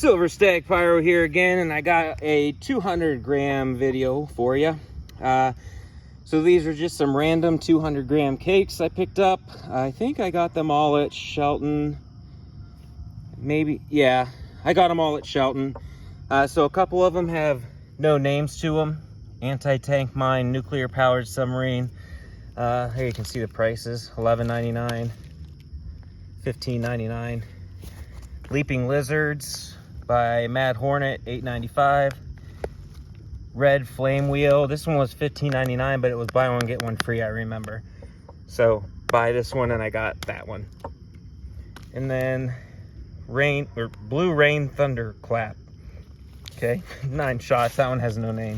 Silver Stag Pyro here again, and I got a 200 gram video for you. So these are just some random 200 gram cakes I picked up. I think I got them all at Shelton. Maybe, yeah, I got them all at Shelton. So a couple of them have no names to them. Antitank Mine, nuclear powered submarine. Here you can see the prices, $11.99, $15.99. Leaping Lizards by Mad Hornet, $8.95. Red Flame Wheel, this one was $15.99, but it was buy one get one free, I remember. So buy this one and I got that one. And then Blue Rain Thunderclap. Okay, 9 shots. That one has no name.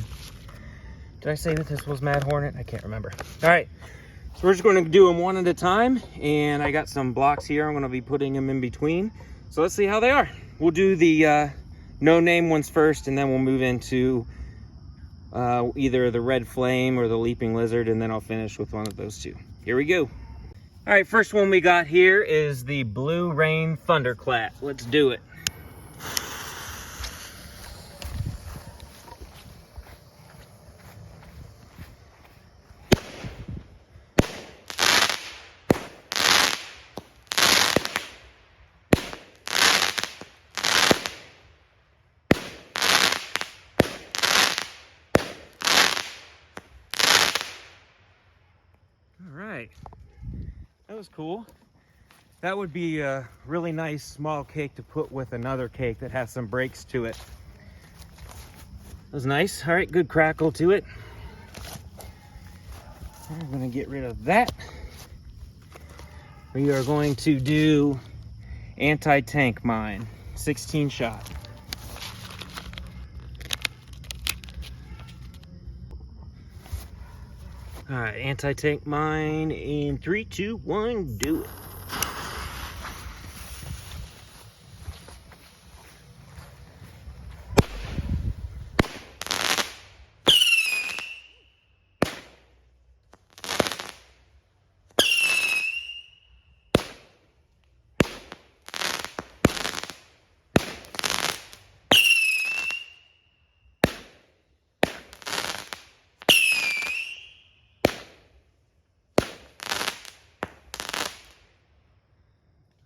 Did I say that this was Mad Hornet? I can't remember. All right, so we're just going to do them one at a time, and I got some blocks here. I'm going to be putting them in between. So let's see how they are. We'll do the no name ones first, and then we'll move into either the Red Flame or the Leaping Lizard, and then I'll finish with one of those two. Here we go. All right, first one we got here is the Blue Rain Thunderclap. Let's do it. That was cool. That would be a really nice small cake to put with another cake that has some breaks to it. That was nice. All right, good crackle to it. I'm going to get rid of that. We are going to do Anti-Tank Mine, 16 shot. All right, Anti-Tank Mine in 3, 2, 1, do it.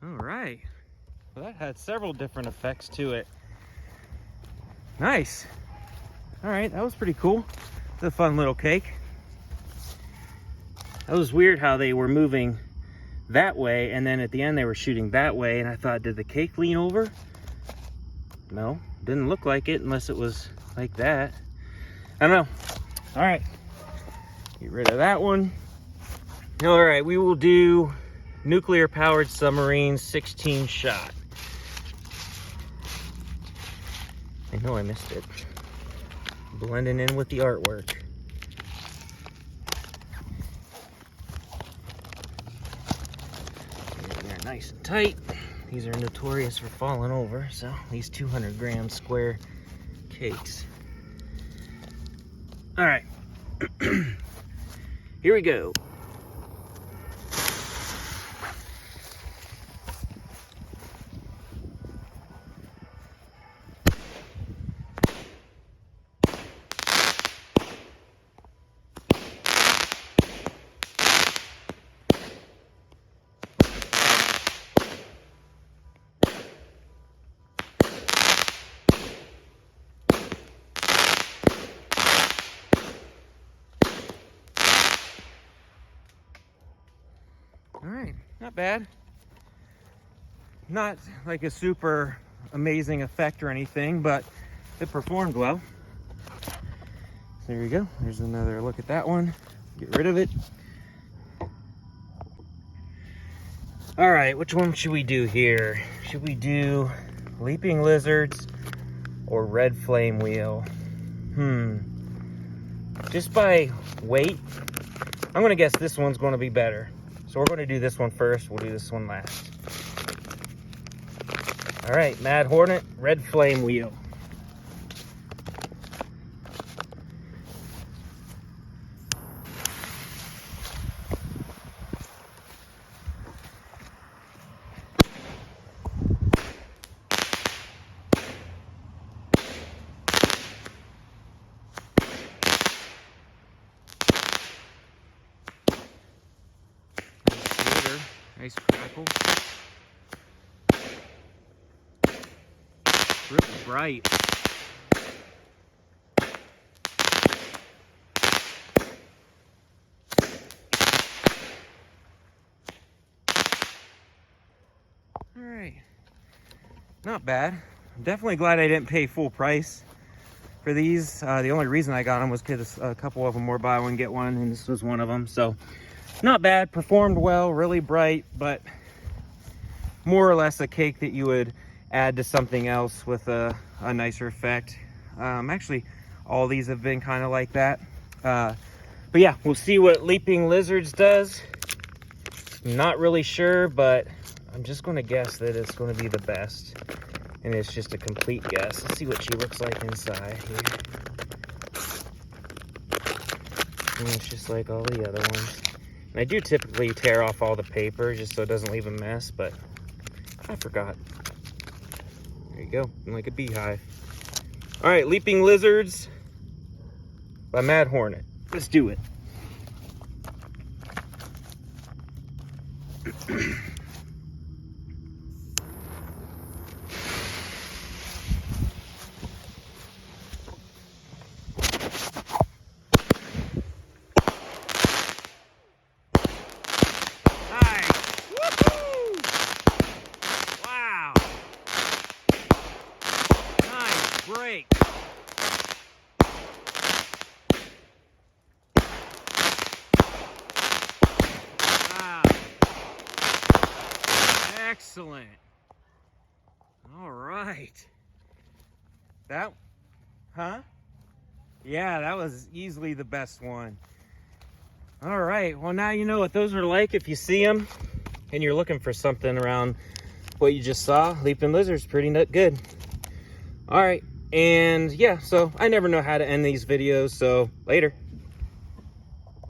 All right, well, that had several different effects to it. Nice. All right, that was pretty cool. It's a fun little cake. That was weird how they were moving that way, and then at the end they were shooting that way, and I thought, did the cake lean over? No, didn't look like it unless it was like that. I don't know. All right, get rid of that one. All right, we will do nuclear powered submarine, 16 shot. I know I missed it. Blending in with the artwork. They're nice and tight. These are notorious for falling over, so these 200 gram square cakes. All right, here we go. All right, not bad. Not like a super amazing effect or anything, but it performed well. So there you go. There's another look at that one. Get rid of it. All right, which one should we do here? Should we do Leaping Lizards or Red Flame Wheel? Just by weight, I'm gonna guess this one's gonna be better. So we're gonna do this one first, we'll do this one last. All right, Mad Hornet, Red Flame Wheel. Nice crackle. Really bright. All right, not bad. I'm definitely glad I didn't pay full price for these. The only reason I got them was because a couple of them were buy one get one, and this was one of them. So not bad, performed well, really bright, but more or less a cake that you would add to something else with a nicer effect. Actually, all these have been kind of like that. But yeah, we'll see what Leaping Lizards does. Not really sure, but I'm just going to guess that it's going to be the best. And it's just a complete guess. Let's see what she looks like inside here. And it's just like all the other ones. And I do typically tear off all the paper just so it doesn't leave a mess, but I forgot. There you go, like a beehive. All right, Leaping Lizards by Mad Hornet. Let's do it. Break. Wow. Excellent. All right. That, huh? Yeah, that was easily the best one. All right, well now you know what those are like if you see them and you're looking for something around what you just saw. Leaping Lizard's pretty good. All right. And yeah, so I never know how to end these videos, so later.